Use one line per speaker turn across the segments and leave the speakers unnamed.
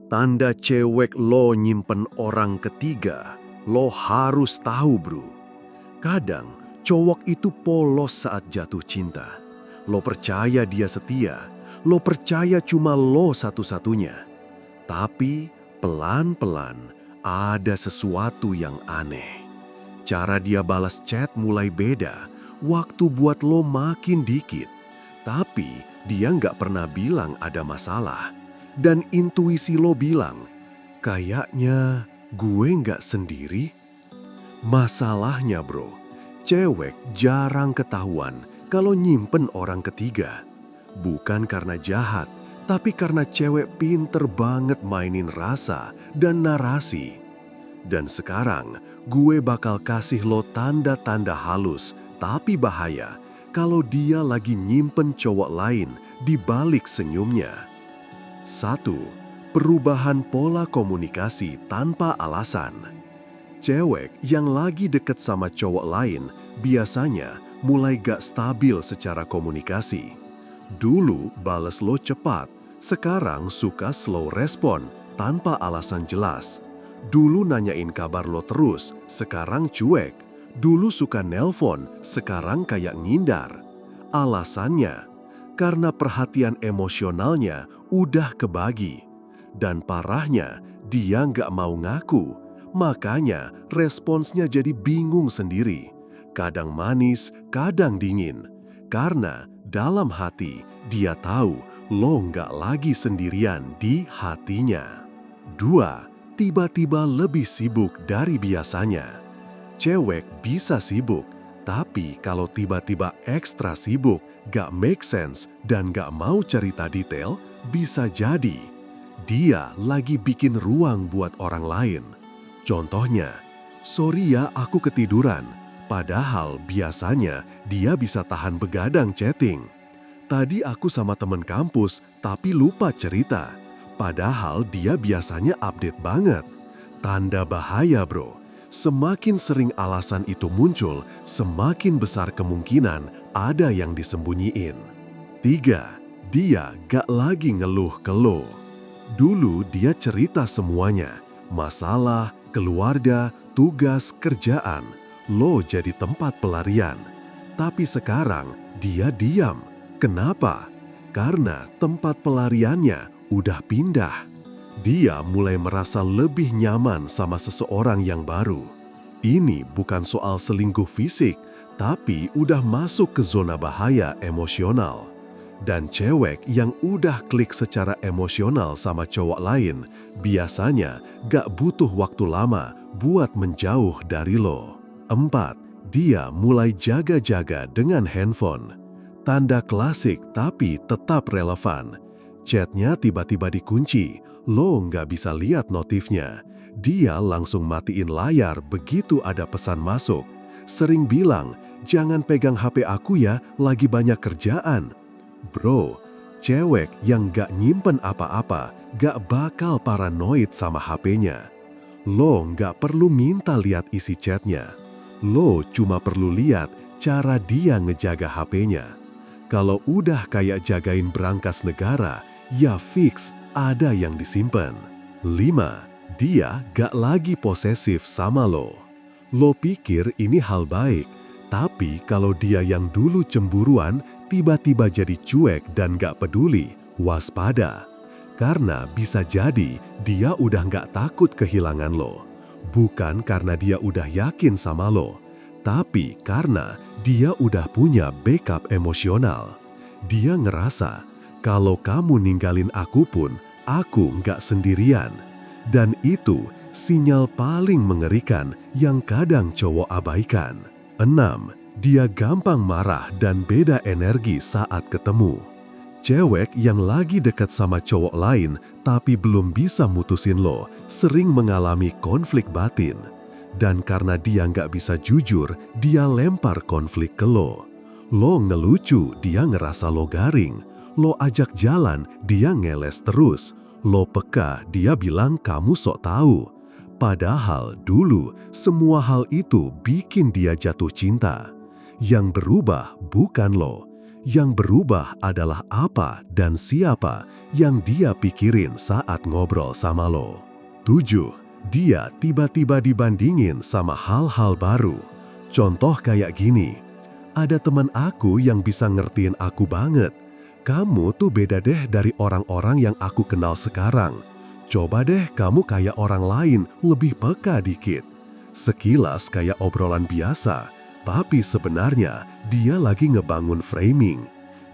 Tanda cewek lo nyimpen orang ketiga, lo harus tahu bro. Kadang cowok itu polos saat jatuh cinta. Lo percaya dia setia, lo percaya cuma lo satu-satunya. Tapi pelan-pelan ada sesuatu yang aneh. Cara dia balas chat mulai beda, waktu buat lo makin dikit. Tapi dia nggak pernah bilang ada masalah. Dan intuisi lo bilang, kayaknya gue nggak sendiri. Masalahnya bro, cewek jarang ketahuan kalau nyimpen orang ketiga. Bukan karena jahat, tapi karena cewek pinter banget mainin rasa dan narasi. Dan sekarang gue bakal kasih lo tanda-tanda halus tapi bahaya kalau dia lagi nyimpen cowok lain di balik senyumnya. 1. Perubahan pola komunikasi tanpa alasan. Cewek yang lagi deket sama cowok lain biasanya mulai gak stabil secara komunikasi. Dulu bales lo cepat, sekarang suka slow respon tanpa alasan jelas. Dulu nanyain kabar lo terus, sekarang cuek. Dulu suka nelpon, sekarang kayak ngindar. Alasannya, karena perhatian emosionalnya udah kebagi. Dan parahnya, dia nggak mau ngaku. Makanya responsnya jadi bingung sendiri. Kadang manis, kadang dingin. Karena dalam hati dia tahu lo nggak lagi sendirian di hatinya. 2. Tiba-tiba lebih sibuk dari biasanya. Cewek bisa sibuk, tapi kalau tiba-tiba ekstra sibuk, gak make sense dan gak mau cerita detail, bisa jadi dia lagi bikin ruang buat orang lain. Contohnya, sorry ya aku ketiduran, padahal biasanya dia bisa tahan begadang chatting. Tadi aku sama temen kampus, tapi lupa cerita, padahal dia biasanya update banget. Tanda bahaya bro. Semakin sering alasan itu muncul, semakin besar kemungkinan ada yang disembunyiin. 3. Dia gak lagi ngeluh ke lo. Dulu dia cerita semuanya, masalah, keluarga, tugas, kerjaan. Lo jadi tempat pelarian. Tapi sekarang dia diam. Kenapa? Karena tempat pelariannya udah pindah. Dia mulai merasa lebih nyaman sama seseorang yang baru. Ini bukan soal selingkuh fisik, tapi udah masuk ke zona bahaya emosional. Dan cewek yang udah klik secara emosional sama cowok lain, biasanya gak butuh waktu lama buat menjauh dari lo. 4. Dia mulai jaga-jaga dengan handphone. Tanda klasik tapi tetap relevan. Chatnya tiba-tiba dikunci, lo nggak bisa lihat notifnya. Dia langsung matiin layar begitu ada pesan masuk. Sering bilang, jangan pegang HP aku ya, lagi banyak kerjaan. Bro, cewek yang nggak nyimpen apa-apa, nggak bakal paranoid sama HP-nya. Lo nggak perlu minta lihat isi chatnya. Lo cuma perlu lihat cara dia ngejaga HP-nya. Kalau udah kayak jagain brankas negara, ya fix ada yang disimpan. 5. Dia gak lagi posesif sama lo. Lo pikir ini hal baik, tapi kalau dia yang dulu cemburuan tiba-tiba jadi cuek dan gak peduli, waspada. Karena bisa jadi dia udah gak takut kehilangan lo. Bukan karena dia udah yakin sama lo, tapi karena dia udah punya backup emosional. Dia ngerasa, kalau kamu ninggalin aku pun, aku nggak sendirian. Dan itu sinyal paling mengerikan yang kadang cowok abaikan. 6. Dia gampang marah dan beda energi saat ketemu. Cewek yang lagi dekat sama cowok lain tapi belum bisa mutusin lo, sering mengalami konflik batin. Dan karena dia nggak bisa jujur, dia lempar konflik ke lo. Lo ngelucu, dia ngerasa lo garing. Lo ajak jalan, dia ngeles terus. Lo peka, dia bilang kamu sok tahu. Padahal dulu semua hal itu bikin dia jatuh cinta. Yang berubah bukan lo. Yang berubah adalah apa dan siapa yang dia pikirin saat ngobrol sama lo. 7. Dia tiba-tiba dibandingin sama hal-hal baru. Contoh kayak gini, ada teman aku yang bisa ngertiin aku banget. Kamu tuh beda deh dari orang-orang yang aku kenal sekarang. Coba deh kamu kayak orang lain, lebih peka dikit. Sekilas kayak obrolan biasa, tapi sebenarnya dia lagi ngebangun framing.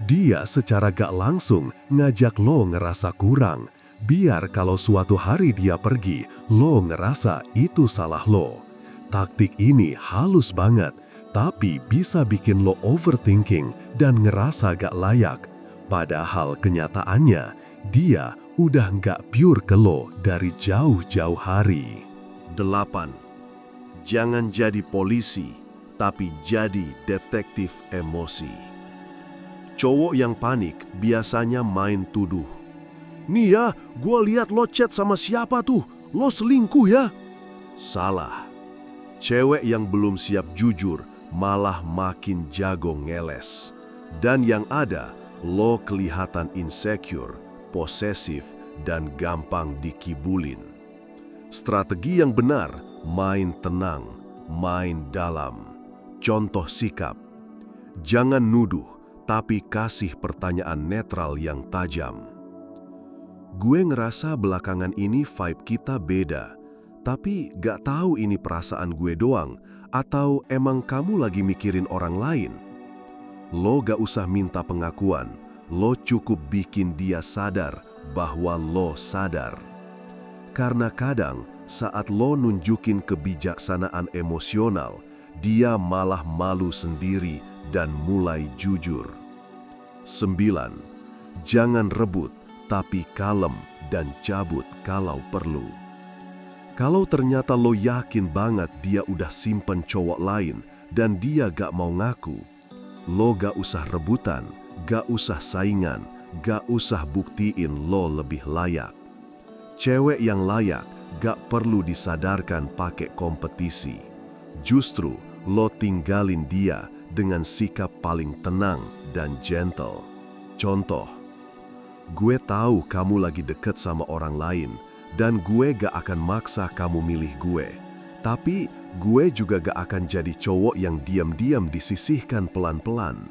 Dia secara gak langsung ngajak lo ngerasa kurang, biar kalau suatu hari dia pergi, lo ngerasa itu salah lo. Taktik ini halus banget, tapi bisa bikin lo overthinking dan ngerasa gak layak. Padahal kenyataannya, dia udah nggak pure ke lo dari jauh-jauh hari. 8. Jangan jadi polisi, tapi jadi detektif emosi. Cowok yang panik biasanya main tuduh. Nih ya, gua lihat lo chat sama siapa tuh, lo selingkuh ya? Salah. Cewek yang belum siap jujur malah makin jago ngeles. Dan yang ada, lo kelihatan insecure, posesif, dan gampang dikibulin. Strategi yang benar, main tenang, main dalam. Contoh sikap, jangan nuduh, tapi kasih pertanyaan netral yang tajam. Gue ngerasa belakangan ini vibe kita beda, tapi gak tahu ini perasaan gue doang, atau emang kamu lagi mikirin orang lain? Lo gak usah minta pengakuan, lo cukup bikin dia sadar bahwa lo sadar. Karena kadang saat lo nunjukin kebijaksanaan emosional, dia malah malu sendiri dan mulai jujur. 9. Jangan rebut, tapi kalem dan cabut kalau perlu. Kalau ternyata lo yakin banget dia udah simpen cowok lain dan dia gak mau ngaku, lo gak usah rebutan, gak usah saingan, gak usah buktiin lo lebih layak. Cewek yang layak gak perlu disadarkan pakai kompetisi. Justru lo tinggalin dia dengan sikap paling tenang dan gentle. Contoh, gue tahu kamu lagi deket sama orang lain dan gue gak akan maksa kamu milih gue. Tapi gue juga gak akan jadi cowok yang diam-diam disisihkan pelan-pelan.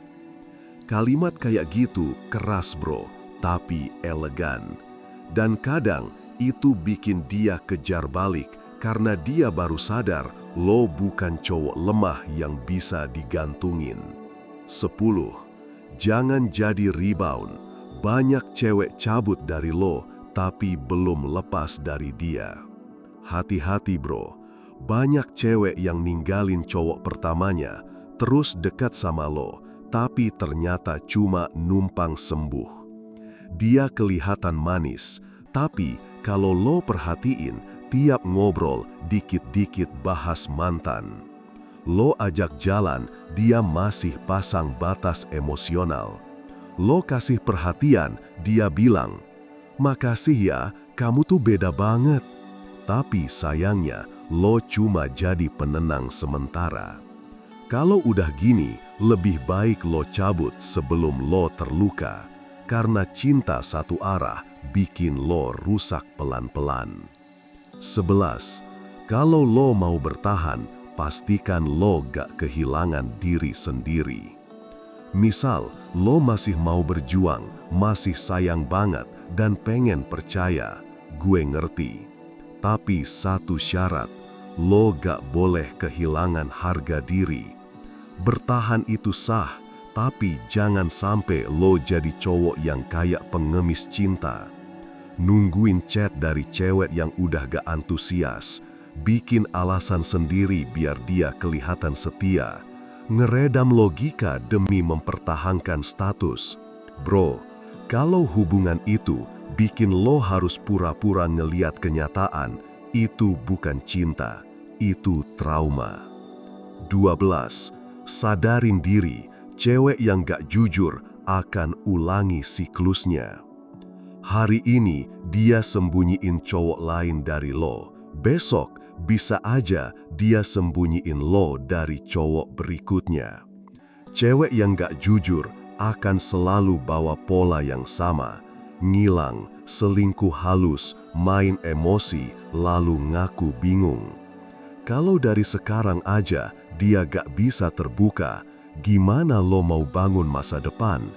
Kalimat kayak gitu keras bro, tapi elegan. Dan kadang itu bikin dia kejar balik karena dia baru sadar lo bukan cowok lemah yang bisa digantungin. 10. Jangan jadi rebound. Banyak cewek cabut dari lo, tapi belum lepas dari dia. Hati-hati bro, banyak cewek yang ninggalin cowok pertamanya, terus dekat sama lo, tapi ternyata cuma numpang sembuh. Dia kelihatan manis, tapi kalau lo perhatiin, tiap ngobrol dikit-dikit bahas mantan. Lo ajak jalan, dia masih pasang batas emosional. Lo kasih perhatian, dia bilang, "Makasih ya, kamu tuh beda banget." Tapi sayangnya, lo cuma jadi penenang sementara. Kalau udah gini, lebih baik lo cabut sebelum lo terluka, karena cinta satu arah bikin lo rusak pelan-pelan. 11. Kalau lo mau bertahan, pastikan lo gak kehilangan diri sendiri. Misal, lo masih mau berjuang, masih sayang banget, dan pengen percaya, gue ngerti. Tapi satu syarat, lo gak boleh kehilangan harga diri. Bertahan itu sah, tapi jangan sampai lo jadi cowok yang kayak pengemis cinta. Nungguin chat dari cewek yang udah gak antusias, bikin alasan sendiri biar dia kelihatan setia, ngeredam logika demi mempertahankan status. Bro, kalau hubungan itu bikin lo harus pura-pura ngeliat kenyataan, itu bukan cinta, itu trauma. 12. Sadarin diri, cewek yang gak jujur akan ulangi siklusnya. Hari ini dia sembunyiin cowok lain dari lo, besok bisa aja dia sembunyiin lo dari cowok berikutnya. Cewek yang gak jujur akan selalu bawa pola yang sama. Ngilang, selingkuh halus, main emosi, lalu ngaku bingung. Kalau dari sekarang aja dia gak bisa terbuka, gimana lo mau bangun masa depan?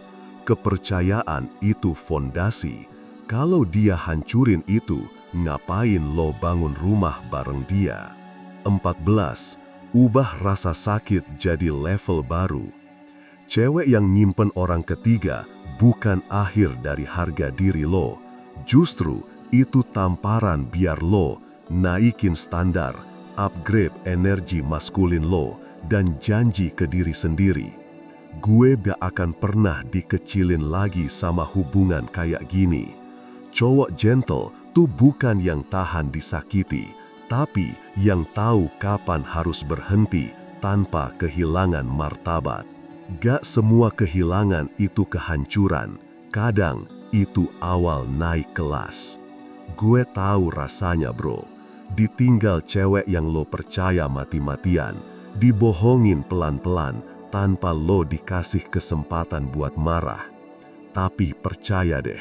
Kepercayaan itu fondasi. Kalau dia hancurin itu, ngapain lo bangun rumah bareng dia? 14. Ubah rasa sakit jadi level baru. Cewek yang nyimpen orang ketiga bukan akhir dari harga diri lo. Justru itu tamparan biar lo naikin standar, upgrade energi maskulin lo, dan janji ke diri sendiri. Gue gak akan pernah dikecilin lagi sama hubungan kayak gini. Cowok gentle tuh bukan yang tahan disakiti, tapi yang tahu kapan harus berhenti tanpa kehilangan martabat. Gak semua kehilangan itu kehancuran, kadang itu awal naik kelas. Gue tahu rasanya bro, ditinggal cewek yang lo percaya mati-matian, dibohongin pelan-pelan tanpa lo dikasih kesempatan buat marah. Tapi percaya deh,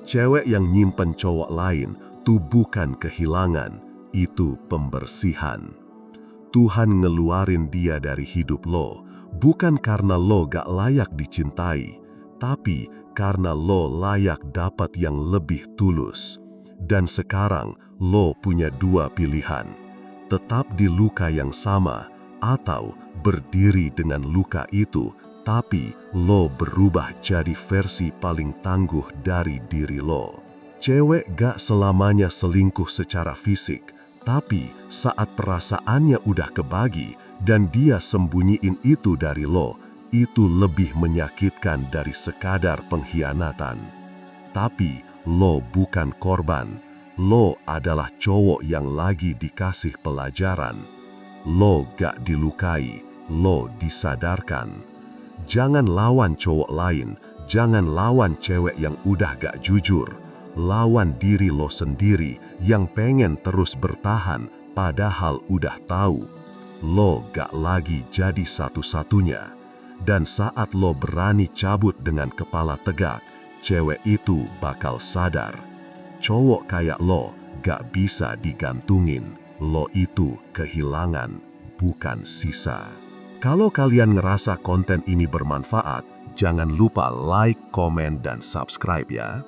cewek yang nyimpen cowok lain tuh bukan kehilangan, itu pembersihan. Tuhan ngeluarin dia dari hidup lo, bukan karena lo gak layak dicintai, tapi karena lo layak dapat yang lebih tulus. Dan sekarang lo punya dua pilihan, tetap di luka yang sama, atau berdiri dengan luka itu, tapi lo berubah jadi versi paling tangguh dari diri lo. Cewek gak selamanya selingkuh secara fisik, tapi saat perasaannya udah kebagi dan dia sembunyiin itu dari lo, itu lebih menyakitkan dari sekadar pengkhianatan. Tapi lo bukan korban, lo adalah cowok yang lagi dikasih pelajaran. Lo gak dilukai, lo disadarkan. Jangan lawan cowok lain, jangan lawan cewek yang udah gak jujur. Lawan diri lo sendiri yang pengen terus bertahan padahal udah tahu lo gak lagi jadi satu-satunya. Dan saat lo berani cabut dengan kepala tegak, cewek itu bakal sadar. Cowok kayak lo gak bisa digantungin, lo itu kehilangan, bukan sisa. Kalau kalian ngerasa konten ini bermanfaat, jangan lupa like, komen, dan subscribe ya.